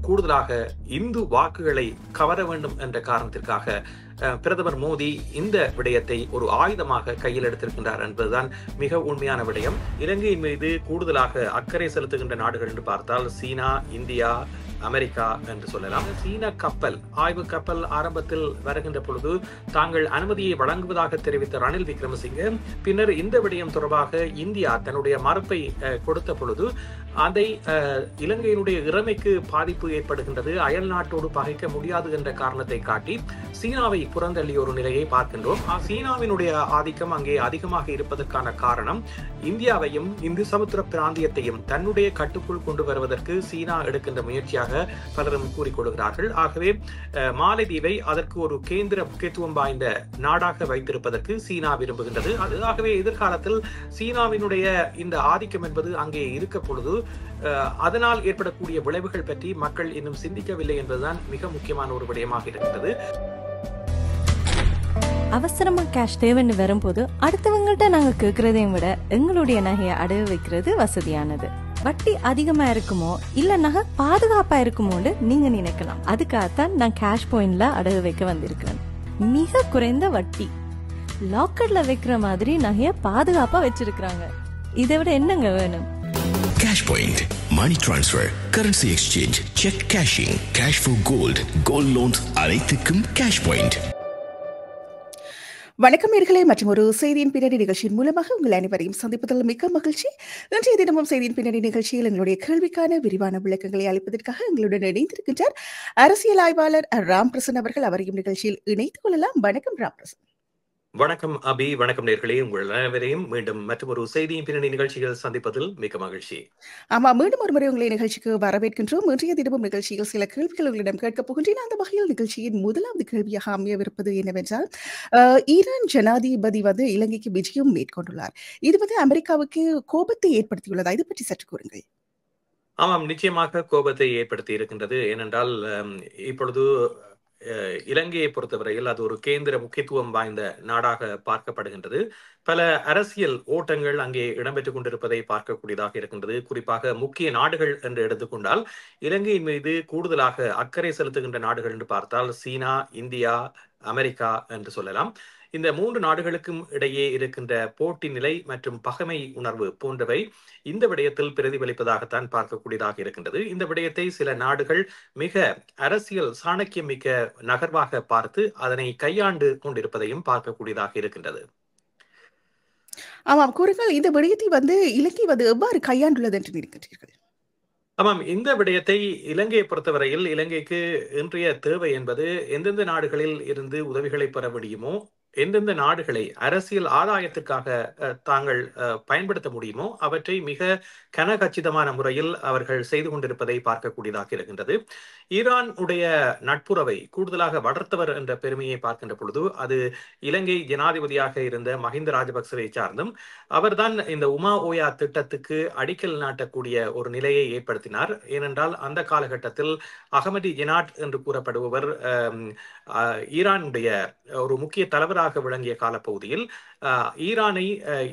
கூடுதலாக இந்து வாக்குகளை கவர வேண்டும் என்ற காரணத்திற்காக பிரதமர் மோடி இந்த விடயத்தை ஒரு ஆயுதமாக கையில் எடுத்திருக்கின்றார் என்பதுதான் மிக உண்மையான விடயம். இலங்கையின் மீது கூடுதலாக அக்கறை செலுத்துகின்ற நாடுகள் என்று பார்த்தால் சீனா, இந்தியா, அமெரிக்கா என்று சொல்லலாம். சீன கப்பல், ஆய்வு கப்பல் ஆரம்பத்தில் வருகின்ற பொழுது தாங்கள் அனுமதியை வழங்குவதாக தெரிவித்த ரணில் விக்ரமசிங்கே பின்னர் இந்த விடயம் தொடர்பாக இந்தியா தன்னுடைய மறுப்பை கொடுத்த பொழுது அதை இலங்கையினுடைய இறைமைக்கு பாதிப்பு ஏற்படுகின்றது, அயல் நாட்டோடு பகைக்க முடியாது என்ற காரணத்தை காட்டி சீனாவை புறந்தள்ளிய ஒரு நிலையை பார்க்கின்றோம். சீனாவினுடைய ஆதிக்கம் அங்கே அதிகமாக இருப்பதற்கான காரணம் இந்தியாவையும் இந்து சமுத்திர பிராந்தியத்தையும் தன்னுடைய கட்டுக்குள் கொண்டு வருவதற்கு சீனா எடுக்கின்ற முயற்சியாக பலரும் கூறிக்கொள்கிறார்கள். ஆகவே மாலைதீவை அதற்கு ஒரு கேந்திர முக்கியத்துவம் வாய்ந்த நாடாக வைத்திருப்பதற்கு சீனா விரும்புகின்றது. ஆகவே எதிர்காலத்தில் சீனாவினுடைய இந்த ஆதிக்கம் என்பது அங்கே இருக்க பொழுது அதனால் ஏற்படக்கூடிய விளைவுகள் பற்றி மக்கள் இன்னும் சிந்திக்கவில்லை என்பதுதான் மிக முக்கியமான ஒரு விடயமாக இருக்கின்றது. அவசரமா கேஷ் தேவைன்னு வரும்போது அடுத்தவங்கள்ட்ட நாங்க கேட்கறதையும் விட எங்களுடைய நகையை அடகு வைக்கிறது வசதியானது. வட்டி அதிகமா இருக்குமோ இல்ல நகை பாதுகாப்பா இருக்குமோன்னு நீங்க நினைக்கலாம். அதுக்காகத்தான் நான் கேஷ் பாயிண்ட்ல அடகு வைக்க வந்திருக்கிறேன். மிக குறைந்த வட்டி, லாக்கர்ல வைக்கிற மாதிரி நகைய பாதுகாப்பா வச்சிருக்காங்க. இதை விட என்னங்க வேணும்? Cash Point, money transfer, currency exchange, check cashing, cash for gold, gold loans அனைத்துக்கும் Cash Point. வணக்கம் நேயர்களே, மற்றும் ஒரு செய்தியின் பின்னணி நிகழ்ச்சியின் மூலமாக உங்கள் அனைவரையும் சந்திப்பதில் மிக்க மகிழ்ச்சி. இன்றைய தினமும் செய்தியின் பின்னணி நிகழ்ச்சியில் எங்களுடைய கேள்விக்கான விரிவான விளக்கங்களை அளிப்பதற்காக எங்களுடன் இணைந்திருக்கின்றார் அரசியல் ஆய்வாளர் ராம்பிரசன் அவர்கள். அவரையும் நிகழ்ச்சியில் இணைத்துக் கொள்ளலாம். வணக்கம் ராம்பிரசன். வணக்கம் அபி, வணக்கம் நேயர்களே. உங்கள் அனைவரையும் மீண்டும் மற்றும் ஒரு செய்தியின் பின்னணி நிகழ்ச்சிகள் சந்திப்பதில் மிக மகிழ்ச்சி. ஆமா, மீண்டும் ஒரு முறை உங்களை நிகழ்ச்சிக்கு வரவேற்கின்றோம். இன்றைய தினமும் நிகழ்ச்சியில் சில கேள்விகள் உங்களிடம் கேட்கப் போகின்றேன். அந்த வகையில் நிகழ்ச்சியின் முதலாவது கேள்வியாக அமையவிருப்பது என்னவென்றால், ஈரான் ஜனாதிபதி இலங்கைக்கு விஜயம் மேற்கொண்டுள்ளார். இது அமெரிக்காவுக்கு கோபத்தை ஏற்படுத்தியுள்ளதா? இது பற்றி சற்று கூறுங்கள். ஆமாம், நிச்சயமாக கோபத்தை ஏற்படுத்தி இருக்கின்றது. ஏனென்றால் இப்பொழுது இலங்கையை பொறுத்தவரையில் அது ஒரு கேந்திர முக்கியத்துவம் வாய்ந்த நாடாக பார்க்கப்படுகின்றது. பல அரசியல் ஓட்டங்கள் அங்கே இடம்பெற்றுக் கொண்டிருப்பதை பார்க்கக்கூடியதாக இருக்கின்றது. குறிப்பாக முக்கிய நாடுகள் என்று எடுத்துக்கொண்டால் இலங்கையின் மீது கூடுதலாக அக்கறை செலுத்துகின்ற நாடுகள் என்று பார்த்தால் சீனா, இந்தியா, அமெரிக்கா என்று சொல்லலாம். இந்த மூன்று நாடுகளுக்கும் இடையே இருக்கின்ற போட்டி நிலை மற்றும் பகைமை உணர்வு போன்றவை இந்த விடயத்தில் பிரதிபலிப்பதாகத்தான் பார்க்கக்கூடியதாக இருக்கின்றது. இந்த விடயத்தை சில நாடுகள் மிக அரசியல் சாணக்கியம் மிக்க நகர்வாக பார்த்து அதனை கையாண்டு கொண்டிருப்பதையும் பார்க்கக்கூடியதாக இருக்கின்றது. ஆமாம், கூறுங்கள். இந்த விடயத்தை இலங்கை எவ்வாறு கையாண்டுள்ளது என்று நினைக்கின்றீர்கள்? ஆமாம், இந்த விடயத்தை இலங்கையை பொறுத்தவரையில் இலங்கைக்கு இன்றைய தேவை என்பது எந்தெந்த நாடுகளில் இருந்து உதவிகளை பெற முடியுமோ, எந்தெந்த நாடுகளை அரசியல் ஆதாயத்திற்காக தாங்கள் பயன்படுத்த முடியுமோ அவற்றை மிக கனகச்சிதமான முறையில் அவர்கள் செய்து கொண்டிருப்பதை பார்க்கக்கூடியதாக இருக்கின்றது. ஈரான் உடைய நட்புறவை கூடுதலாக வளர்த்தவர் என்ற பெருமையை பார்க்கின்ற பொழுது அது இலங்கை ஜனாதிபதியாக இருந்த மஹிந்த ராஜபக்சவை சார்ந்தும் அவர்தான் இந்த உமா ஓயா திட்டத்துக்கு அடிக்கல் நாட்டக்கூடிய ஒரு நிலையை ஏற்படுத்தினார். ஏனென்றால் அந்த காலகட்டத்தில் அகமதி ஜினாட் என்று கூறப்படுபவர் ஈரானுடைய ஒரு முக்கிய தலைவராக விளங்கிய காலப்பகுதியில் ஈரானை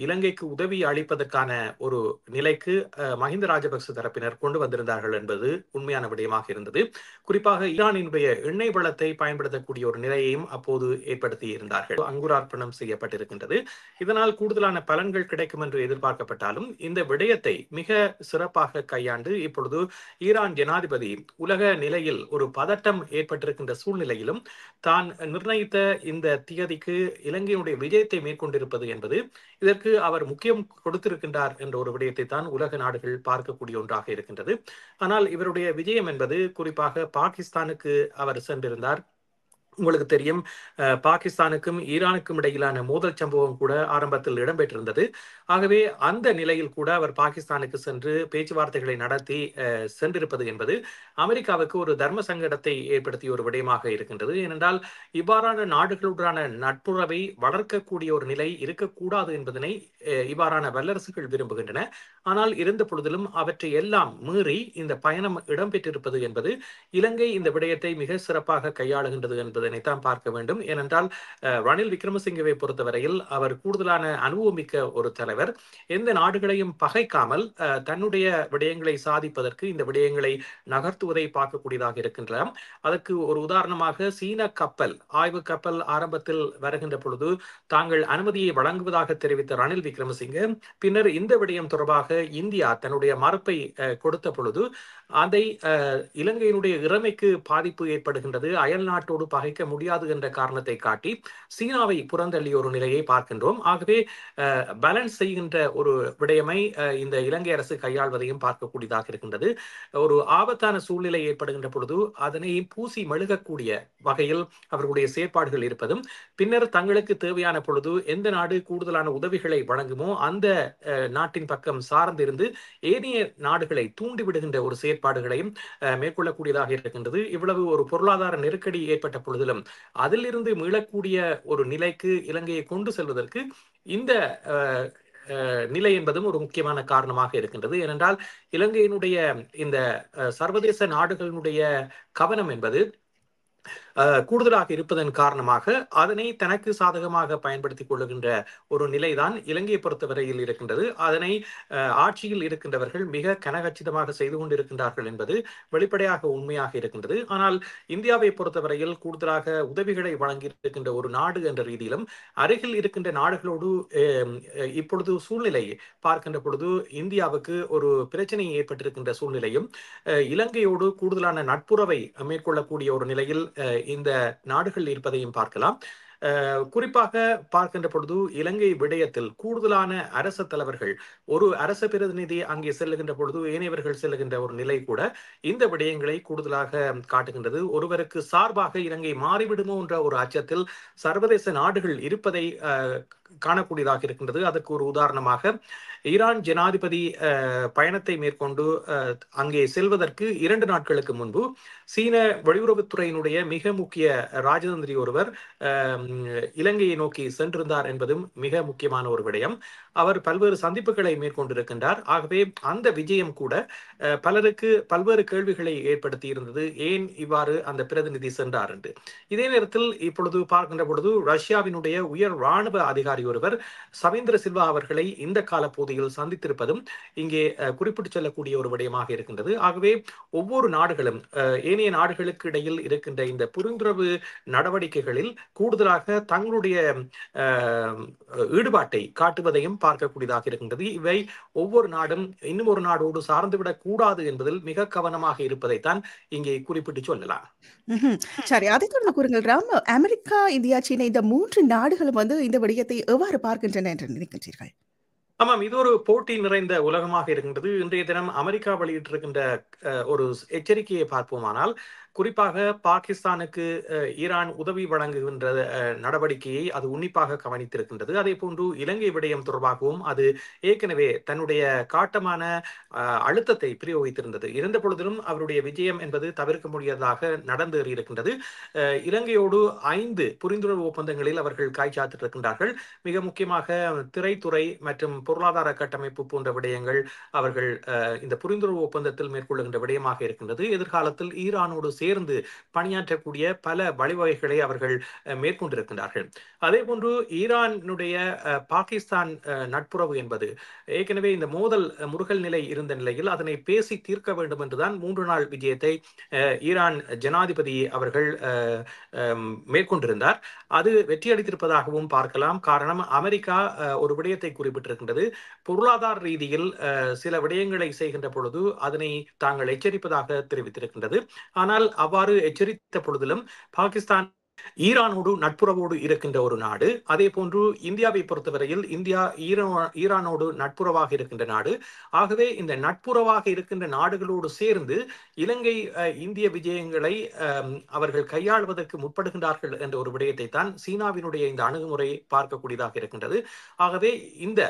இலங்கைக்கு உதவி அளிப்பதற்கான ஒரு நிலைக்கு மஹிந்த ராஜபக்ச தரப்பினர் கொண்டு வந்திருந்தார்கள் என்பது உண்மையான விடயமாக இருந்தது. குறிப்பாக ஈரானினுடைய எண்ணெய் வளத்தை பயன்படுத்தக்கூடிய ஒரு நிலையையும் அப்போது ஏற்படுத்தி இருந்தார்கள். அங்குரார்ப்பணம் செய்யப்பட்டிருக்கின்றது. இதனால் கூடுதலான பலன்கள் கிடைக்கும் என்று எதிர்பார்க்கப்பட்டாலும் இந்த விடயத்தை மிக சிறப்பாக கையாண்டு இப்பொழுது ஈரான் ஜனாதிபதி உலக நிலையில் ஒரு பதட்டம் ஏற்பட்டிருக்கின்ற சூழ்நிலையிலும் தான் நிர்ணயித்த இந்த திகதிக்கு இலங்கையினுடைய விஜயத்தை மேற்கொண்டிருப்பது என்பது இதற்கு அவர் முக்கியம் கொடுத்திருக்கின்றார் என்ற ஒரு விடயத்தை தான் உலக நாடுகள் பார்க்கக்கூடிய ஒன்றாக இருக்கின்றது. ஆனால் இவருடைய விஜயம் என்பது குறிப்பாக பாகிஸ்தானுக்கு அவர் சென்றிருந்தார். உங்களுக்கு தெரியும், பாகிஸ்தானுக்கும் ஈரானுக்கும் இடையிலான மோதல் சம்பவம் கூட ஆரம்பத்தில் இடம்பெற்றிருந்தது. ஆகவே அந்த நிலையில் கூட அவர் பாகிஸ்தானுக்கு சென்று பேச்சுவார்த்தைகளை நடத்தி சென்றிருப்பது என்பது அமெரிக்காவுக்கு ஒரு தர்ம சங்கடத்தை ஏற்படுத்திய ஒரு விடயமாக இருக்கின்றது. ஏனென்றால் இவ்வாறான நாடுகளுடனான நட்புறவை வளர்க்கக்கூடிய ஒரு நிலை இருக்கக்கூடாது என்பதனை இவ்வாறான வல்லரசுகள் விரும்புகின்றன. ஆனால் இருந்த பொழுதிலும் அவற்றை எல்லாம் மீறி இந்த பயணம் இடம்பெற்றிருப்பது என்பது இலங்கை இந்த விடயத்தை மிக சிறப்பாக கையாளுகின்றது என்பதனைத்தான் பார்க்க வேண்டும். ஏனென்றால் ரணில் விக்ரமசிங்கவை பொறுத்தவரையில் அவர் கூடுதலான அனுபவமிக்க ஒரு தலைவர். எந்த நாடுகளையும் பகைக்காமல் தன்னுடைய விடயங்களை சாதிப்பதற்கு இந்த விடயங்களை நகர்த்துவதை பார்க்கக்கூடியதாக இருக்கின்றன. அதற்கு ஒரு உதாரணமாக சீன கப்பல் ஆய்வு கப்பல் ஆரம்பத்தில் வருகின்ற பொழுது தாங்கள் அனுமதியை வழங்குவதாக தெரிவித்த ரணில் விக்ரமசிங்க பின்னர் இந்த விடயம் தொடர்பாக இந்தியா தன்னுடைய மறுப்பை கொடுத்த பொழுது அதை இலங்கையினுடைய இறைமைக்கு பாதிப்பு ஏற்படுகின்றது, அயல் நாட்டோடு பகைக்க முடியாது என்ற காரணத்தை காட்டி சீனாவை புறந்தள்ளிய ஒரு நிலையை பார்க்கின்றோம். ஆகவே பேலன்ஸ் செய்கின்ற ஒரு விடயமை இந்த இலங்கை அரசு கையாள்வதையும் பார்க்கக்கூடியதாக இருக்கின்றது. ஒரு ஆபத்தான சூழ்நிலை ஏற்படுகின்ற பொழுது அதனை பூசி மெழுகக்கூடிய வகையில் அவர்களுடைய செயற்பாடுகள் இருப்பதும், பின்னர் தங்களுக்கு தேவையான பொழுது எந்த நாடு கூடுதலான உதவிகளை வழங்குமோ அந்த நாட்டின் பக்கம் சார்ந்திருந்து ஏனைய நாடுகளை தூண்டிவிடுகின்ற ஒரு செயற்பாடுகளையும் மேற்கொள்ளக்கூடியதாக இருக்கின்றது. இவ்வளவு ஒரு பொருளாதார நெருக்கடி ஏற்பட்ட பொழுதிலும் அதிலிருந்து மீளக்கூடிய ஒரு நிலைக்கு இலங்கையை கொண்டு செல்வதற்கு இந்த நிலை என்பதும் ஒரு முக்கியமான காரணமாக இருக்கின்றது. ஏனென்றால் இலங்கையினுடைய இந்த சர்வதேச நாடுகளினுடைய கவனம் என்பது கூடுதலாக இருப்பதன் காரணமாக அதனை தனக்கு சாதகமாக பயன்படுத்திக் கொள்ளுகின்ற ஒரு நிலைதான் இலங்கையை பொறுத்தவரையில் இருக்கின்றது. அதனை ஆட்சியில் இருக்கின்றவர்கள் மிக கனகச்சிதமாக செய்து கொண்டிருக்கின்றார்கள் என்பது வெளிப்படையாக உண்மையாக இருக்கின்றது. ஆனால் இந்தியாவை பொறுத்தவரையில் கூடுதலாக உதவிகளை வழங்கி இருக்கின்ற ஒரு நாடு என்ற ரீதியிலும் அருகில் இருக்கின்ற நாடுகளோடு இப்பொழுது சூழ்நிலை பார்க்கின்ற பொழுது இந்தியாவுக்கு ஒரு பிரச்சனை ஏற்பட்டிருக்கின்ற சூழ்நிலையும் இலங்கையோடு கூடுதலான நட்புறவை மேற்கொள்ளக்கூடிய ஒரு நிலையில் இந்த நாடுகள் இருப்பதையும் பார்க்கலாம். குறிப்பாக பார்க்கின்ற பொழுது இலங்கை விடயத்தில் கூடுதலான அரச தலைவர்கள், ஒரு அரச பிரதிநிதி அங்கே செல்லுகின்ற பொழுது ஏனையவர்கள் செல்லுகின்ற ஒரு நிலை கூட இந்த விடயங்களை கூடுதலாக காட்டுகின்றது. ஒருவருக்கு சார்பாக இலங்கை மாறிவிடுமோ என்ற ஒரு அச்சத்தில் சர்வதேச நாடுகள் இருப்பதை காணக்கூடியதாக இருக்கின்றது. அதற்கு ஒரு உதாரணமாக ஈரான் ஜனாதிபதி பயணத்தை மேற்கொண்டு அங்கே செல்வதற்கு 2 நாட்களுக்கு முன்பு சீன வெளியுறவுத்துறையினுடைய மிக முக்கிய ராஜதந்திரி ஒருவர் இலங்கையை நோக்கி சென்றிருந்தார் என்பதும் மிக முக்கியமான ஒரு விடயம். அவர் பல்வேறு சந்திப்புகளை மேற்கொண்டிருக்கின்றார். ஆகவே அந்த விஜயம் கூட பலருக்கு பல்வேறு கேள்விகளை ஏற்படுத்தி இருந்தது, ஏன் இவ்வாறு அந்த பிரதிநிதி சென்றார் என்று. இதே நேரத்தில் இப்பொழுது பார்க்கின்ற பொழுது ரஷ்யாவினுடைய உயர் இராணுவ அதிகாரி ஒருவர் சவேந்திர சில்வா அவர்களை இந்த கால பகுதியில் சந்தித்திருப்பதும் இங்கே குறிப்பிட்டு சொல்லக்கூடிய ஒரு விடயமாக இருக்கின்றது. ஆகவே ஒவ்வொரு நாடுகளும் ஏனைய நாடுகளுக்கு இடையில் இருக்கின்ற இந்த புரிந்துணர்வு நடவடிக்கைகளில் கூடுதலாக தங்களுடைய ஈடுபாட்டை காட்டுவதையும் பார்க்கக்கூடியதாக இருக்கின்றது. இவை ஒவ்வொரு நாடும் இன்னும் ஒரு நாடோடு சார்ந்துவிடக் கூடாது என்பதில் மிக கவனமாக இருப்பதைத்தான் இங்கே குறிப்பிட்டு சொல்லலாம். சரி, அதை தொடர்ந்து கூறுங்கள் ராம். அமெரிக்கா, இந்தியா, சீனா இந்த 3 நாடுகளும் இந்த விடயத்தை எவ்வாறு பார்க்கின்றன என்று நினைக்கின்றீர்கள்? ஆமாம், இது ஒரு போட்டி நிறைந்த உலகமாக இருக்கின்றது. இன்றைய தினம் அமெரிக்கா வெளியிட்டிருக்கின்ற ஒரு எச்சரிக்கையை பார்ப்போமானால், குறிப்பாக பாகிஸ்தானுக்கு ஈரான் உதவி வழங்குகின்ற நடவடிக்கையை அது உன்னிப்பாக கவனித்திருக்கின்றது. அதே போன்று இலங்கை விடயம் தொடர்பாகவும் அது ஏற்கனவே தன்னுடைய காட்டமான அழுத்தத்தை பிரயோகித்திருந்தது. இருந்த பொழுதிலும் அவருடைய விஜயம் என்பது தவிர்க்க முடியாததாக நடந்தேறி இருக்கின்றது. இலங்கையோடு 5 புரிந்துணர்வு ஒப்பந்தங்களில் அவர்கள் காய்ச்சாத்திருக்கின்றார்கள். மிக முக்கியமாக திரைத்துறை மற்றும் பொருளாதார கட்டமைப்பு போன்ற விடயங்கள் அவர்கள் இந்த புரிந்துணர்வு ஒப்பந்தத்தில் மேற்கொள்ளுகின்ற விடயமாக இருக்கின்றது. எதிர்காலத்தில் ஈரானோடு சேர்ந்து பணியாற்றக்கூடிய பல வழிவகைகளை அவர்கள் மேற்கொண்டிருக்கின்றார்கள். அதே போன்று ஈரானுடைய பாகிஸ்தான் நட்புறவு என்பது ஏற்கனவே இந்த மோதல் முருகல் நிலை இருந்த நிலையில் அதனை பேசி தீர்க்க வேண்டும் என்றுதான் 3 நாள் விஜயத்தை ஈரான் ஜனாதிபதி அவர்கள் மேற்கொண்டிருந்தார். அது வெற்றியளித்திருப்பதாகவும் பார்க்கலாம். காரணம், அமெரிக்கா ஒரு விடயத்தை குறிப்பிட்டிருக்கின்றது. பொருளாதார ரீதியில் சில விடயங்களை செய்கின்ற பொழுது அதனை தாங்கள் எச்சரிப்பதாக தெரிவித்திருக்கின்றது. ஆனால் அவ்வாறு எச்சரித்த பொழுதிலும் பாகிஸ்தான் ஈரானோடு நட்புறவோடு இருக்கின்ற ஒரு நாடு. அதே போன்று இந்தியாவை பொறுத்தவரையில் இந்தியா ஈரானோடு நட்புறவாக இருக்கின்ற நாடு. ஆகவே இந்த நட்புறவாக இருக்கின்ற நாடுகளோடு சேர்ந்து இலங்கை இந்திய விஜயங்களை அவர்கள் கையாள்வதற்கு முற்படுகின்றார்கள் என்ற ஒரு விடயத்தை தான் சீனாவினுடைய இந்த அணுகுமுறை பார்க்கக்கூடியதாக இருக்கின்றது. ஆகவே இந்த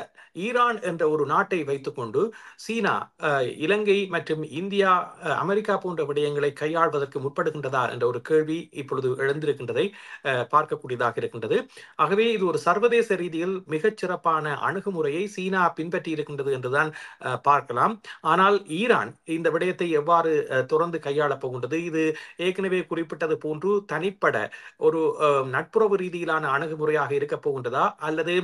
ஈரான் என்ற ஒரு நாட்டை வைத்துக்கொண்டு சீனா இலங்கை மற்றும் இந்தியா, அமெரிக்கா போன்ற விடயங்களை கையாள்வதற்கு முற்படுகின்றதா என்ற ஒரு கேள்வி இப்பொழுது எழுந்திருக்கின்றது. என்பதை பார்க்கக்கூடியதாக இருக்கின்றது. ஆகவே இது ஒரு சர்வதேச ரீதியில் மிகச் சிறப்பான அணுகுமுறையை சீனா பின்பற்றி இருக்கின்றது என்றுதான் பார்க்கலாம். ஆனால் ஈரான் இந்த விடயத்தை எவ்வாறு தொடர்ந்து கையாளப் போகின்றது, இது ஏற்கனவே குறிப்பிட்டது போன்று தனிப்பட ஒரு நட்புறவு ரீதியிலான அணுகுமுறையாக இருக்க போகின்றதா, அல்லது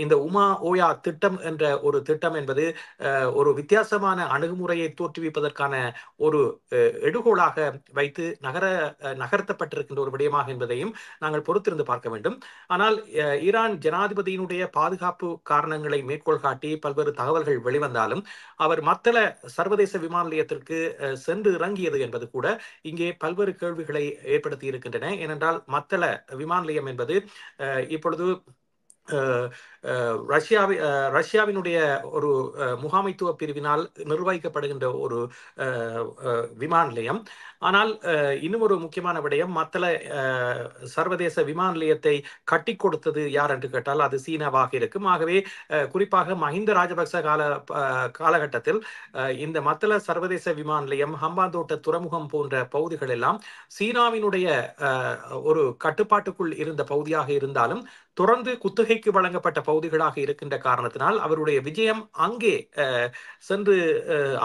இந்த உமா ஓயா திட்டம் என்ற ஒரு திட்டம் என்பது ஒரு வித்தியாசமான அணுகுமுறையை தோற்றுவிப்பதற்கான ஒரு எடுகோளாக வைத்து நகர்த்தப்பட்டிருக்கின்ற ஒரு விடயமாக என்பதையும் நாங்கள் பொறுத்திருந்து பார்க்க வேண்டும். ஆனால் ஈரான் ஜனாதிபதியினுடைய பாதுகாப்பு காரணங்களை மேற்கோள் காட்டி பல்வேறு தகவல்கள் வெளிவந்தாலும் அவர் மத்தள சர்வதேச விமான நிலையத்திற்கு சென்று இறங்கியது என்பது கூட இங்கே பல்வேறு கேள்விகளை ஏற்படுத்தி இருக்கின்றன. ஏனென்றால் மத்தள விமான நிலையம் என்பது இப்பொழுது ரஷ்யாவினுடைய ஒரு முகாமைத்துவ பிரிவினால் நிர்வகிக்கப்படுகின்ற ஒரு விமான நிலையம். ஆனால் இன்னும் ஒரு முக்கியமான விடயம், மத்தள சர்வதேச விமான நிலையத்தை கட்டி கொடுத்தது யார் என்று கேட்டால் அது சீனாவாக இருக்கும். ஆகவே குறிப்பாக மஹிந்த ராஜபக்ச காலகட்டத்தில் இந்த மத்தள சர்வதேச விமான நிலையம், ஹம்பாந்தோட்ட துறைமுகம் போன்ற பகுதிகள் எல்லாம் சீனாவினுடைய ஒரு கட்டுப்பாட்டுக்குள் இருந்த பகுதியாக இருந்தாலும் தொடர்ந்து குத்தகைக்கு வழங்கப்பட்ட பகுதிகளாக இருக்கின்ற காரணத்தினால் அவருடைய விஜயம் அங்கே சென்று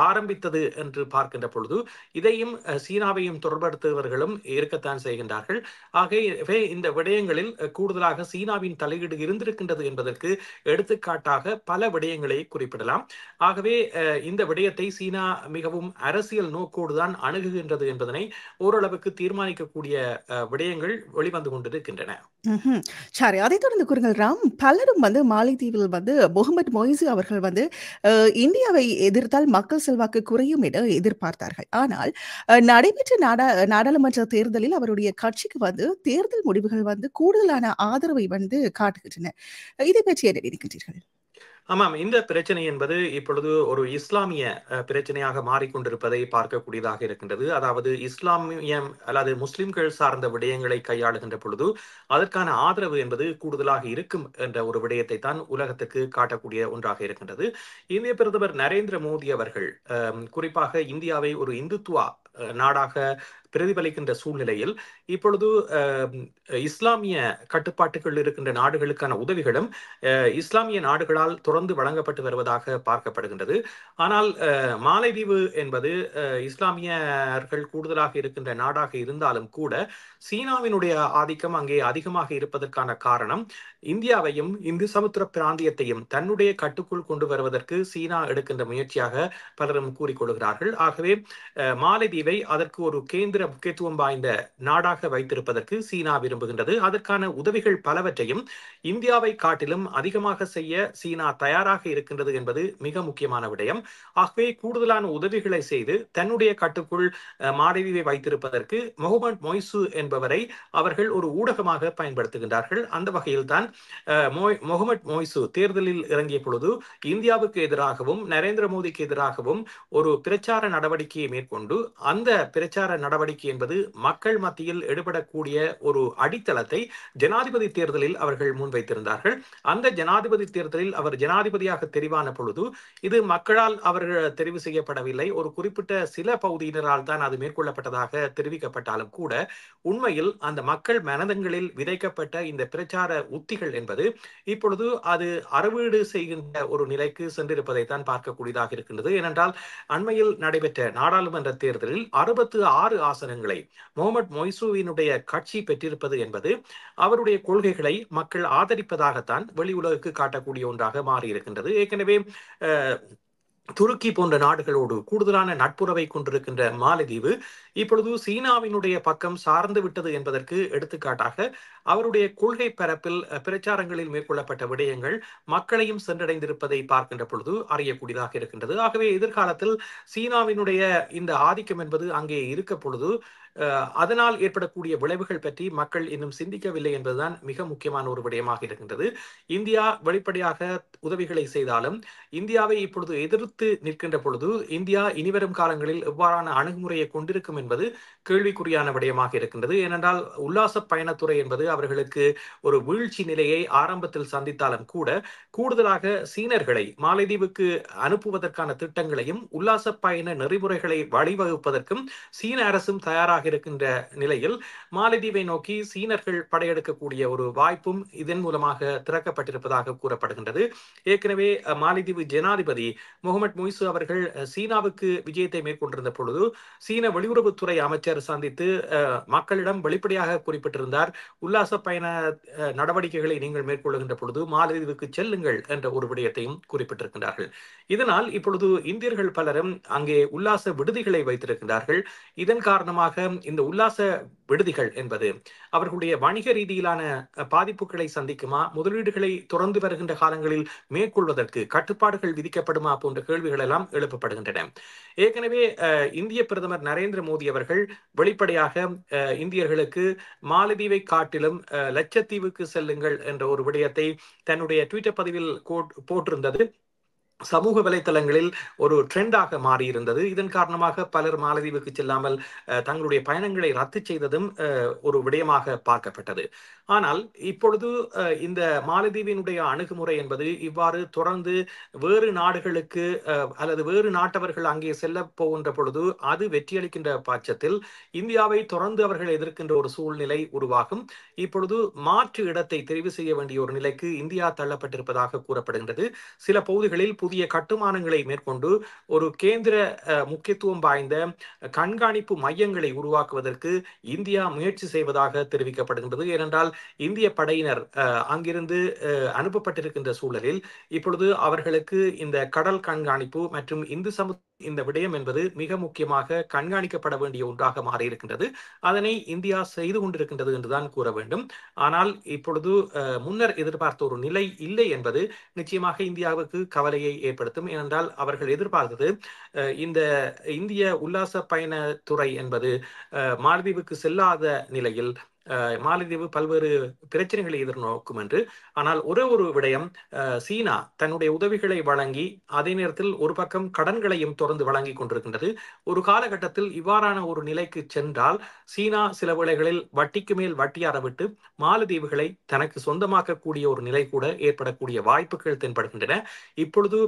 ஆரம்பித்தது என்று பார்க்கின்ற பொழுது இதையும் சீனாவையும் தொடர்படுத்துபவர்களும் இருக்கத்தான் செய்கின்றார்கள். ஆகவே இந்த விடயங்களில் கூடுதலாக சீனாவின் தலையீடு இருந்திருக்கின்றது என்பதற்கு எடுத்துக்காட்டாக பல விடயங்களை குறிப்பிடலாம். ஆகவே இந்த விடயத்தை சீனா மிகவும் அரசியல் நோக்கோடுதான் அணுகுகின்றது என்பதனை ஓரளவுக்கு தீர்மானிக்கக்கூடிய விடயங்கள் வெளிவந்து கொண்டிருக்கின்றன. சரி, அதை தொடர்ந்து கூறுங்கள் ராம். பலரும் மாலைதீவில் முகமது மொய்சு அவர்கள் இந்தியாவை எதிர்த்தால் மக்கள் செல்வாக்கு குறையும் என எதிர்பார்த்தார்கள். ஆனால் நடைபெற்ற நாடாளுமன்ற தேர்தலில் அவருடைய கட்சிக்கு தேர்தல் முடிவுகள் கூடுதலான ஆதரவை காட்டுகின்றன. இதை பற்றி என்ன நினைக்கின்றீர்கள்? ஆமாம், இந்த பிரச்சனை என்பது இப்பொழுது ஒரு இஸ்லாமிய பிரச்சனையாக மாறிக்கொண்டிருப்பதை பார்க்கக்கூடியதாக இருக்கின்றது. அதாவது இஸ்லாமியம் அல்லது முஸ்லிம்கள் சார்ந்த விடயங்களை கையாளுகின்ற பொழுது அதற்கான ஆதரவு என்பது கூடுதலாக இருக்கும் என்ற ஒரு விடயத்தை தான் உலகத்துக்கு காட்டக்கூடிய ஒன்றாக இருக்கின்றது. இந்திய பிரதமர் நரேந்திர மோடி அவர்கள் குறிப்பாக இந்தியாவை ஒரு இந்துத்துவா நாடாக பிரதிபலிக்கின்ற சூழ்நிலையில் இப்பொழுது இஸ்லாமிய கட்டுப்பாட்டுகள் இருக்கின்ற நாடுகளுக்கான உதவிகளும் இஸ்லாமிய நாடுகளால் தொடர்ந்து வழங்கப்பட்டு வருவதாக பார்க்கப்படுகின்றது. ஆனால் மாலைதீவு என்பது இஸ்லாமியர்கள் கூடுதலாக இருக்கின்ற நாடாக இருந்தாலும் கூட சீனாவினுடைய ஆதிக்கம் அங்கே அதிகமாக இருப்பதற்கான காரணம் இந்தியாவையும் இந்து சமுத்திர பிராந்தியத்தையும் தன்னுடைய கட்டுக்குள் கொண்டு வருவதற்கு சீனா எடுக்கின்ற முயற்சியாக பலரும் கூறிக்கொள்கிறார்கள். ஆகவே மாலைதீவை அதற்கு ஒரு கேந்திர முக்கியத்துவம் வாய்ந்த நாடாக வைத்திருப்பதற்கு சீனா விரும்புகின்றது. அதற்கான உதவிகள் பலவற்றையும் இந்தியாவை காட்டிலும் அதிகமாக செய்ய சீனா தயாராக இருக்கின்றது என்பது மிக முக்கியமான விடயம். ஆகவே கூடுதலான உதவிகளை செய்து தன்னுடைய கட்டுக்குள் மாலைதீவை வைத்திருப்பதற்கு முகமது மொய்சு என்பவரை அவர்கள் ஒரு ஊடகமாக பயன்படுத்துகின்றார்கள். அந்த வகையில் தான் முகமது மொய்சு தேர்தலில் இறங்கிய பொழுது இந்தியாவுக்கு எதிராகவும் நரேந்திர மோடிக்கு எதிராகவும் ஒரு பிரச்சார நடவடிக்கையை மேற்கொண்டு அந்த பிரச்சார நடவடிக்கை என்பது மக்கள் மத்தியில் எடுபடக்கூடிய ஒரு அடித்தளத்தை ஜனாதிபதி தேர்தலில் அவர்கள் முன்வைத்திருந்தார்கள். அந்த ஜனாதிபதி தேர்தலில் அவர் ஜனாதிபதியாக தெரிவான பொழுது இது மக்களால் அவர்கள் தெரிவு செய்யப்படவில்லை, ஒரு குறிப்பிட்ட சில பகுதியினரால் தான் அது மேற்கொள்ளப்பட்டதாக தெரிவிக்கப்பட்டாலும் கூட உண்மையில் அந்த மக்கள் மனதங்களில் விதைக்கப்பட்ட இந்த பிரச்சார உத்திகள் என்பது இப்பொழுது அது அறுவீடு செய்கின்ற ஒரு நிலைக்கு சென்றிருப்பதை தான் பார்க்கக்கூடியதாக இருக்கின்றது. ஏனென்றால் அண்மையில் நடைபெற்ற நாடாளுமன்ற தேர்தலில் 66 ஆசனங்களை முகமது மொய்சுவினுடைய கட்சி பெற்றிருப்பது என்பது அவருடைய கொள்கைகளை மக்கள் ஆதரிப்பதாகத்தான் வெளி உலகுக்கு காட்டக்கூடிய ஒன்றாக மாறியிருக்கின்றது. ஏற்கனவே துருக்கி போன்ற நாடுகளோடு கூடுதலான நட்புறவை கொண்டிருக்கின்ற மாலத்தீவு இப்பொழுது சீனாவினுடைய பக்கம் சார்ந்து விட்டது என்பதற்கு எடுத்துக்காட்டாக அவருடைய கொள்கை பரப்பில் பிரச்சாரங்களில் மேற்கொள்ளப்பட்ட விடயங்கள் மக்களையும் சென்றடைந்திருப்பதை பார்க்கின்ற பொழுது அறியக்கூடியதாக இருக்கின்றது. ஆகவே எதிர்காலத்தில் சீனாவினுடைய இந்த ஆதிக்கம் என்பது அங்கே இருக்க பொழுது அதனால் ஏற்படக்கூடிய விளைவுகள் பற்றி மக்கள் இன்னும் சிந்திக்கவில்லை என்பதுதான் மிக முக்கியமான ஒரு விடயமாக இருக்கின்றது. இந்தியா வெளிப்படையாக உதவிகளை செய்தாலும் இந்தியாவை இப்பொழுது எதிர்த்து தனித்து நிற்கின்ற பொழுது இந்தியா இனிவரும் காலங்களில் எவ்வாறான அணுகுமுறையை கொண்டிருக்கும் என்பது கேள்விக்குறியான விடயமாக இருக்கின்றது. ஏனென்றால் உல்லாச பயணத்துறை என்பது அவர்களுக்கு ஒரு வீழ்ச்சி நிலையை ஆரம்பத்தில் சந்தித்தாலும் கூட கூடுதலாக சீனர்களை மாலைதீவுக்கு அனுப்புவதற்கான திட்டங்களையும் உல்லாச பயண நெறிமுறைகளை வழிவகுப்பதற்கும் சீன அரசும் தயாராக இருக்கின்ற நிலையில் மாலைதீவை நோக்கி சீனர்கள் படையெடுக்கக்கூடிய ஒரு வாய்ப்பும் இதன் மூலமாக திறக்கப்பட்டிருப்பதாக கூறப்படுகின்றது. ஏற்கனவே மாலைதீவு ஜனாதிபதி முகமது முய்சு அவர்கள் சீனாவுக்கு விஜயத்தை மேற்கொண்டிருந்த பொழுது சீன வெளியுறவுத்துறை அமைச்சர் சந்தித்து மக்களிடம் வெளிப்படையாக குறிப்பிட்டிருந்தார், உல்லாச பயண நடவடிக்கைகளை நீங்கள் மேற்கொள்ளுகின்ற பொழுது மாலத்தீவுக்கு செல்லுங்கள் என்ற ஒரு விடயத்தையும் குறிப்பிட்டிருக்கின்றார்கள். இதனால் இப்பொழுது இந்தியர்கள் பலரும் அங்கே உல்லாச விடுதிகளை வைத்திருக்கின்றார்கள். இதன் காரணமாக இந்த உல்லாச விடுதிகள் என்பது அவர்களுடைய வணிக ரீதியிலான பாதிப்புகளை சந்திக்குமா, முதலீடுகளை தொடர்ந்து வருகின்ற காலங்களில் மேற்கொள்வதற்கு கட்டுப்பாடுகள் விதிக்கப்படுமா போன்ற கேள்விகள் எல்லாம் எழுப்பப்படுகின்றன. ஏற்கனவே இந்திய பிரதமர் நரேந்திர மோடி அவர்கள் வெளிப்படையாக இந்தியர்களுக்கு மாலத்தீவை காட்டிலும் லட்சத்தீவுக்கு செல்லுங்கள் என்ற ஒரு விடயத்தை தன்னுடைய ட்விட்டர் பதிவில் போட்டிருந்தது சமூக வலைத்தளங்களில் ஒரு ட்ரெண்டாக மாறியிருந்தது. இதன் காரணமாக பலர் மாலத்தீவுக்கு செல்லாமல் தங்களுடைய பயணங்களை ரத்து செய்ததும் ஒரு விடயமாக பார்க்கப்பட்டது. ஆனால் இப்பொழுது இந்த மாலத்தீவினுடைய அணுகுமுறை என்பது இவ்வாறு தொடர்ந்து வேறு நாடுகளுக்கு அல்லது வேறு நாட்டவர்கள் அங்கே செல்ல போகின்ற பொழுது அது வெற்றியளிக்கின்ற பட்சத்தில் இந்தியாவை தொடர்ந்து அவர்கள் எதிர்க்கின்ற ஒரு சூழ்நிலை உருவாகும். இப்பொழுது மாற்று இடத்தை தெரிவு செய்ய வேண்டிய ஒரு நிலைக்கு இந்தியா தள்ளப்பட்டிருப்பதாக கூறப்படுகின்றது. சில பகுதிகளில் புதிய கட்டுமானங்களை மேற்கொண்டு ஒரு கேந்திர முக்கியத்துவம் வாய்ந்த கண்காணிப்பு மையங்களை உருவாக்குவதற்கு இந்தியா முயற்சி செய்வதாக தெரிவிக்கப்படுகின்றது. ஏனென்றால் இந்திய படையினர் அங்கிருந்து அனுப்பப்பட்டிருக்கின்ற சூழலில் இப்பொழுது அவர்களுக்கு இந்த கடல் கண்காணிப்பு மற்றும் இந்த விடயம் என்பது மிக முக்கியமாக கண்காணிக்கப்பட வேண்டிய ஒன்றாக மாறியிருக்கின்றது. அதனை இந்தியா செய்து கொண்டிருக்கின்றது என்றுதான் கூற வேண்டும். ஆனால் இப்பொழுது முன்னர் எதிர்பார்த்த ஒரு நிலை இல்லை என்பது நிச்சயமாக இந்தியாவுக்கு கவலையை ஏற்படுத்தும். ஏனென்றால் அவர்கள் எதிர்பார்த்தது இந்த இந்திய உல்லாச பயணத்துறை என்பது மாலத்தீவுக்கு செல்லாத நிலையில் மாலத்தீவு பல்வேறு பிரச்சனைகளை எதிர்நோக்கும் என்று. ஆனால் ஒரு விடயம், சீனா தன்னுடைய உதவிகளை வழங்கி அதே நேரத்தில் ஒரு பக்கம் கடன்களையும் தொடர்ந்து வழங்கி கொண்டிருக்கின்றது. ஒரு காலகட்டத்தில் இவ்வாறான ஒரு நிலைக்கு சென்றால் சீனா சில வேளைகளில் வட்டிக்கு மேல் வட்டியார விட்டு மாலத்தீவுகளை தனக்கு சொந்தமாக்கக்கூடிய ஒரு நிலை கூட ஏற்படக்கூடிய வாய்ப்புகள் தென்படுகின்றன. இப்பொழுது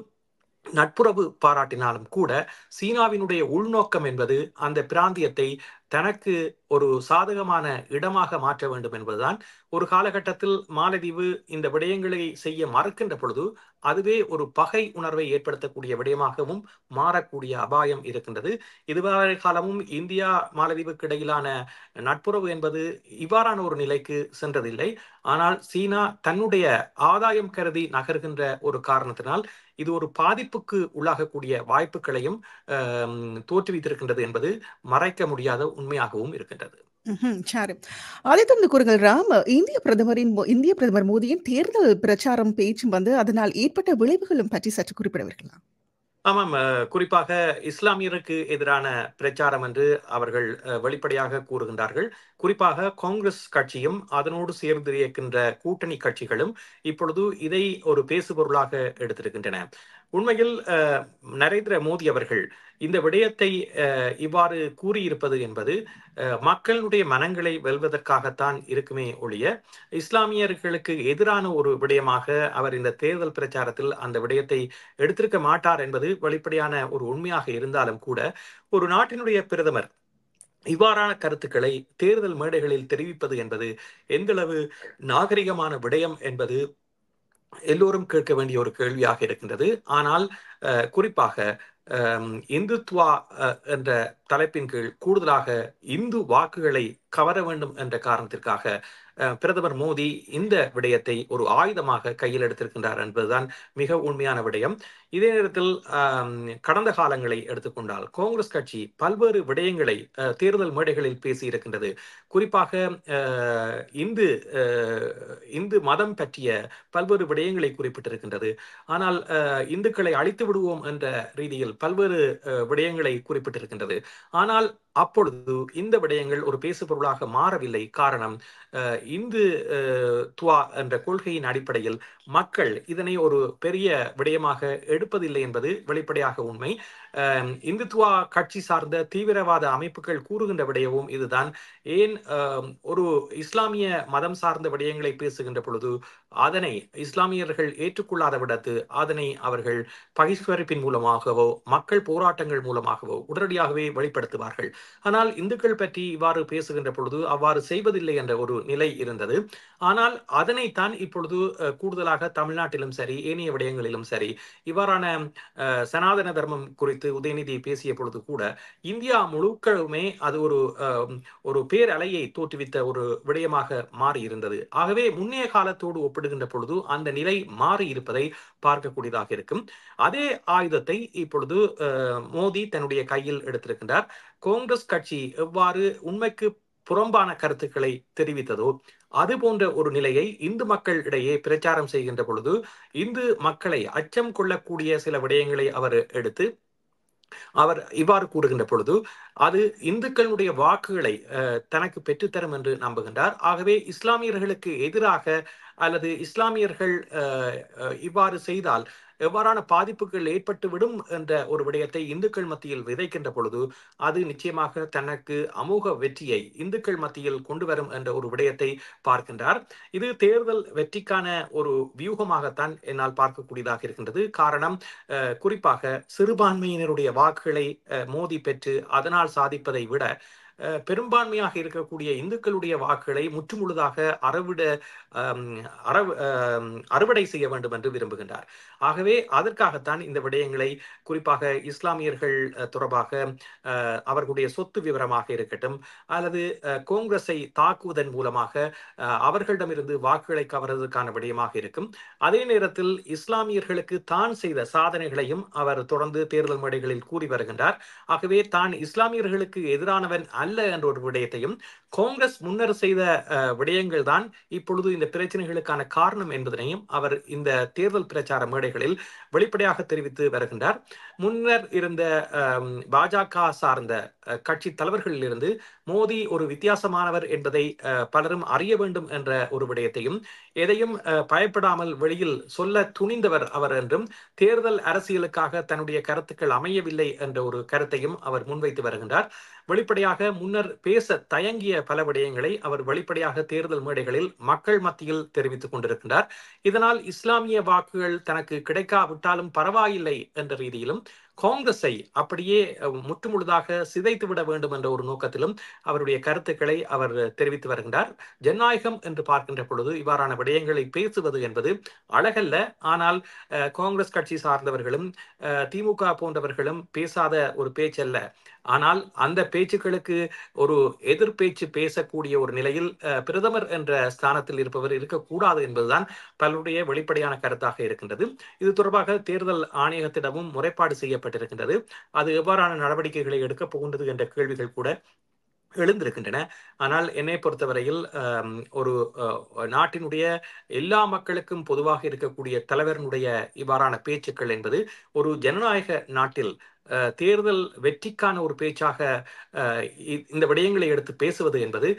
நட்புறவு பாராட்டினாலும் கூட சீனாவினுடைய உள்நோக்கம் என்பது அந்த பிராந்தியத்தை தனக்கு ஒரு சாதகமான இடமாக மாற்ற வேண்டும் என்பதுதான். ஒரு காலகட்டத்தில் மாலத்தீவு இந்த விடயங்களை செய்ய மறுக்கின்ற பொழுது அதுவே ஒரு பகை உணர்வை ஏற்படுத்தக்கூடிய விடயமாகவும் மாறக்கூடிய அபாயம் இருக்கின்றது. இதுவரை காலமும் இந்தியா மாலத்தீவுக்கு இடையிலான நட்புறவு என்பது இவ்வாறான ஒரு நிலைக்கு சென்றதில்லை. ஆனால் சீனா தன்னுடைய ஆதாயம் கருதி நகர்கின்ற ஒரு காரணத்தினால் இது ஒரு பாதிப்புக்கு உள்ளாகக்கூடிய வாய்ப்புகளையும் தோற்றுவித்திருக்கின்றது என்பது மறைக்க முடியாத உண்மையாகவும் இருக்கின்றது. சரி, அதை தொடர்ந்து கூறுங்கள் ராம். இந்திய பிரதமர் மோடியின் தேர்தல் பிரச்சாரம் பேச்சும் அதனால் ஏற்பட்ட விளைவுகளும் பற்றி சற்று குறிப்பிடுவீர்களா? ஆமாம், குறிப்பாக இஸ்லாமியருக்கு எதிரான பிரச்சாரம் என்று அவர்கள் வெளிப்படையாக கூறுகின்றார்கள். குறிப்பாக காங்கிரஸ் கட்சியும் அதனோடு சேர்ந்து இருக்கின்ற கூட்டணி கட்சிகளும் இப்பொழுது இதை ஒரு பேசுபொருளாக எடுத்திருக்கின்றன. உண்மையில் நரேந்திர மோடி அவர்கள் இந்த விடயத்தை இவ்வாறு கூறியிருப்பது என்பது மக்களுடைய மனங்களை வெல்வதற்காகத்தான் இருக்குமே ஒழிய இஸ்லாமியர்களுக்கு எதிரான ஒரு விடயமாக அவர் இந்த தேர்தல் பிரச்சாரத்தில் அந்த விடயத்தை எடுத்திருக்க மாட்டார் என்பது வெளிப்படையான ஒரு உண்மையாக இருந்தாலும் கூட ஒரு நாட்டினுடைய பிரதமர் இவ்வாறான கருத்துக்களை தேர்தல் மேடைகளில் தெரிவிப்பது என்பது எந்தளவு நாகரிகமான விடயம் என்பது எல்லோரும் கேட்க வேண்டிய ஒரு கேள்வியாக இருக்கின்றது. ஆனால் குறிப்பாக இந்துத்வா என்ற தலைப்பின் கீழ் கூடுதலாக இந்து வாக்குகளை கவர வேண்டும் என்ற காரணத்திற்காக பிரதமர் மோடி இந்த விடயத்தை ஒரு ஆயுதமாக கையில் எடுத்திருக்கின்றார் என்பதுதான் மிக உண்மையான விடயம். இதே நேரத்தில் கடந்த காலங்களை எடுத்துக்கொண்டால் காங்கிரஸ் கட்சி பல்வேறு விடயங்களை தேர்தல் மேடைகளில் பேசியிருக்கின்றது. குறிப்பாக இந்து மதம் பற்றிய பல்வேறு விடயங்களை குறிப்பிட்டிருக்கின்றது. ஆனால் இந்துக்களை அழித்து விடுவோம் என்ற ரீதியில் பல்வேறு விடயங்களை குறிப்பிட்டிருக்கின்றது. ஆனால் அப்பொழுது இந்த விடயங்கள் ஒரு பேசு பொருளாக மாறவில்லை. காரணம், இந்து துவா என்ற கொள்கையின் அடிப்படையில் மக்கள் இதனை ஒரு பெரிய விடயமாக எடுப்பதில்லை என்பது வெளிப்படையாக உண்மை. இந்துத்துவா கட்சி சார்ந்த தீவிரவாத அமைப்புகள் கூறுகின்ற விடயமும் இதுதான். ஏன் ஒரு இஸ்லாமிய மதம் சார்ந்த விடயங்களை பேசுகின்ற பொழுது அதனை இஸ்லாமியர்கள் ஏற்றுக்கொள்ளாத விடத்து அதனை அவர்கள் பகிஷ்கரிப்பின் மூலமாகவோ மக்கள் போராட்டங்கள் மூலமாகவோ உடனடியாகவே வெளிப்படுத்துவார்கள். ஆனால் இந்துக்கள் பற்றி இவ்வாறு பேசுகின்ற பொழுது அவ்வாறு செய்வதில்லை என்ற ஒரு நிலை இருந்தது. ஆனால் அதனைத்தான் இப்பொழுது கூடுதலாக தமிழ்நாட்டிலும் சரி ஏனைய விடயங்களிலும் சரி இவ்வாறான சனாதன தர்மம் குறித்து உதயநிதி பேசிய பொழுது கூட இந்தியா முழுக்களுமே அது ஒரு பேரலையை தோற்றுவித்த ஒரு விடயமாக மாறி இருந்தது. ஆகவே முன்னைய காலத்தோடு ஒப்பிடுகின்ற பொழுது அந்த நிலை மாறி இருப்பதை பார்க்கக்கூடியதாக இருக்கும். அதே ஆயுதத்தை இப்பொழுது மோடி தன்னுடைய கையில் எடுத்திருக்கின்றார். காங்கிரஸ் கட்சி எவ்வாறு உண்மைக்கு புறம்பான கருத்துக்களை தெரிவித்ததோ அது போன்ற ஒரு நிலையை இந்து மக்கள் இடையே பிரச்சாரம் செய்கின்ற பொழுது இந்து மக்களை அச்சம் கொள்ளக்கூடிய சில விடயங்களை அவர் எடுத்து அவர் இவ்வாறு கூறுகின்ற பொழுது அது இந்துக்களுடைய வாக்குகளை தனக்கு பெற்றுத்தரும் என்று நம்புகின்றார். ஆகவே இஸ்லாமியர்களுக்கு எதிராக அல்லது இஸ்லாமியர்கள் இவ்வாறு செய்தால் எவ்வாறான பாதிப்புகள் ஏற்பட்டுவிடும் என்ற ஒரு விடயத்தை இந்துக்கள் மத்தியில் விதைக்கின்ற பொழுது அது நிச்சயமாக தனக்கு அமோக வெற்றியை இந்துக்கள் மத்தியில் கொண்டு வரும் என்ற ஒரு விடயத்தை பார்க்கின்றார். இது தேர்தல் வெற்றிக்கான ஒரு வியூகமாகத்தான் என்னால் பார்க்கக்கூடியதாக இருக்கின்றது. காரணம், குறிப்பாக சிறுபான்மையினருடைய வாக்குகளை மோடி பெற்று அதனால் சாதிப்பதை விட பெரும்பான்மையாக இருக்கக்கூடிய இந்துக்களுடைய வாக்குகளை முற்றுமுழுதாக அறுவடை செய்ய வேண்டும் என்று விரும்புகின்றார். ஆகவே அதற்காகத்தான் இந்த விடயங்களை குறிப்பாக இஸ்லாமியர்கள் தொடர்பாக அவர்களுடைய சொத்து விவரமாக இருக்கட்டும் அல்லது காங்கிரஸை தாக்குவதன் மூலமாக அவர்களிடமிருந்து வாக்குகளை கவர்வதற்கான விடயமாக இருக்கும். அதே நேரத்தில் இஸ்லாமியர்களுக்கு தான் செய்த சாதனைகளையும் அவர் தொடர்ந்து தேர்தல் மேடைகளில் கூறி வருகின்றார். ஆகவே தான் இஸ்லாமியர்களுக்கு எதிரானவன் அல்ல என்ற ஒரு விடயத்தையும் காங்கிரஸ் முன்னர் செய்த விடயங்கள் தான் இப்பொழுது இந்த பிரச்சனைகளுக்கான காரணம் என்பதனையும் அவர் இந்த தேர்தல் பிரச்சார மேடைகளில் வெளிப்படையாக தெரிவித்து வருகின்றார். முன்னர் இருந்த பாஜக சார்ந்த கட்சி தலைவர்களிலிருந்து மோடி ஒரு வித்தியாசமானவர் என்பதை பலரும் அறிய வேண்டும் என்ற ஒரு விடயத்தையும் எதையும் பயப்படாமல் வெளியில் சொல்ல துணிந்தவர் அவர் என்றும் தேர்தல் அரசியலுக்காக தன்னுடைய கருத்துக்கள் அமையவில்லை என்ற ஒரு கருத்தையும் அவர் முன்வைத்து வருகின்றார். வெளிப்படையாக முன்னர் பேச தயங்கிய பல விடயங்களை அவர் வெளிப்படையாக தேர்தல் மேடைகளில் மக்கள் மத்தியில் தெரிவித்துக் கொண்டிருக்கின்றார். இதனால் இஸ்லாமிய வாக்குகள் தனக்கு கிடைக்காவிட்டாலும் பரவாயில்லை என்ற ரீதியிலும் காங்கிரஸை அப்படியே முற்றுமுழுதாக சிதைத்து விட வேண்டும் என்ற ஒரு நோக்கத்திலும் அவருடைய கருத்துக்களை அவர் தெரிவித்து வருகின்றார். ஜனநாயகம் என்று பார்க்கின்ற பொழுது இவ்வாறான விடயங்களை பேசுவது என்பது அழகல்ல. ஆனால் காங்கிரஸ் கட்சி சார்ந்தவர்களும் திமுக போன்றவர்களும் பேசாத ஒரு பேச்சல்ல. ஆனால் அந்த பேச்சுக்களுக்கு ஒரு எதிர்பேச்சு பேசக்கூடிய ஒரு நிலையில் பிரதமர் என்ற ஸ்தானத்தில் இருப்பவர் இருக்கக்கூடாது என்பதுதான் பலருடைய வெளிப்படையான கருத்தாக இருக்கின்றது. இது தொடர்பாக தேர்தல் ஆணையத்திடமும் முறைப்பாடு செய்யப்பட்டிருக்கின்றது. அது எவ்வாறான நடவடிக்கைகளை எடுக்கப் போகின்றது என்ற கேள்விகள் கூட எழுந்திருக்கின்றன. ஆனால் என்னை பொறுத்தவரையில் ஒரு நாட்டினுடைய எல்லா மக்களுக்கும் பொதுவாக இருக்கக்கூடிய தலைவரினுடைய இவ்வாறான பேச்சுக்கள் என்பது ஒரு ஜனநாயக நாட்டில் தேர்தல் வெற்றிக்கான ஒரு பேச்சாக இந்த விடயங்களை எடுத்து பேசுவது என்பது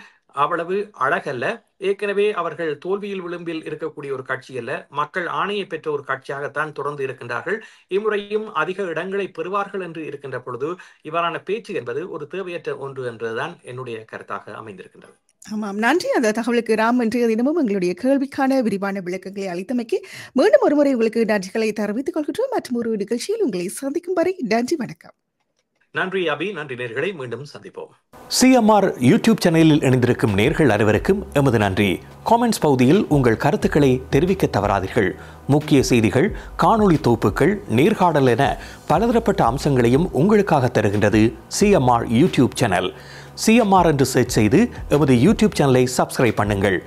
அவ்வளவு அழகல்ல. ஏற்கனவே அவர்கள் தோல்வியில் விளிம்பில் இருக்கக்கூடிய ஒரு கட்சி அல்ல, மக்கள் ஆணையை பெற்ற ஒரு கட்சியாகத்தான் தொடர்ந்து இருக்கின்றார்கள். இம்முறையும் அதிக இடங்களை பெறுவார்கள் என்று இருக்கின்ற பொழுது இவ்வாறான பேச்சு என்பது ஒரு தேவையற்ற ஒன்று என்றுதான் என்னுடைய கருத்தாக அமைந்திருக்கின்றது. ஆமாம், நன்றி. அந்த தகவலுக்கு ராம். இன்றைய தினமும் எங்களுடைய கேள்விக்கான விரிவான விளக்கங்களை அளித்தமைக்கு மீண்டும் ஒருமுறை உங்களுக்கு நன்றிகளை தெரிவித்துக் கொள்கின்றோம். மற்றும் ஒரு நிகழ்ச்சியில் உங்களை சந்திக்கும் வரை நன்றி, வணக்கம். நன்றி அபி, நன்றி நேயர்களை, மீண்டும் சந்திப்போம். சிஎம்ஆர் யூடியூப் சேனலில் இணைந்திருக்கும் நேயர்கள் அனைவருக்கும் எமது நன்றி. காமெண்ட்ஸ் பகுதியில் உங்கள் கருத்துக்களை தெரிவிக்க தவறாதீர்கள். முக்கிய செய்திகள், காணொளி தொகுப்புகள், நேர்காணல் என பலதரப்பட்ட அம்சங்களையும் உங்களுக்காக தருகின்றது சிஎம்ஆர் யூடியூப் சேனல். சிஎம்ஆர் என்று சர்ச் செய்து எமது யூடியூப் சேனலை சப்ஸ்கிரைப் பண்ணுங்கள்.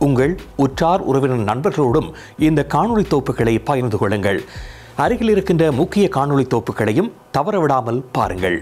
உங்கள் உற்றார் உறவினர் நண்பர்களோடும் இந்த காணொளி தொகுப்புகளை பகிர்ந்து கொள்ளுங்கள். அருகில் இருக்கின்ற முக்கிய காணொளி தொகுப்புகளையும் தவறவிடாமல் பாருங்கள்.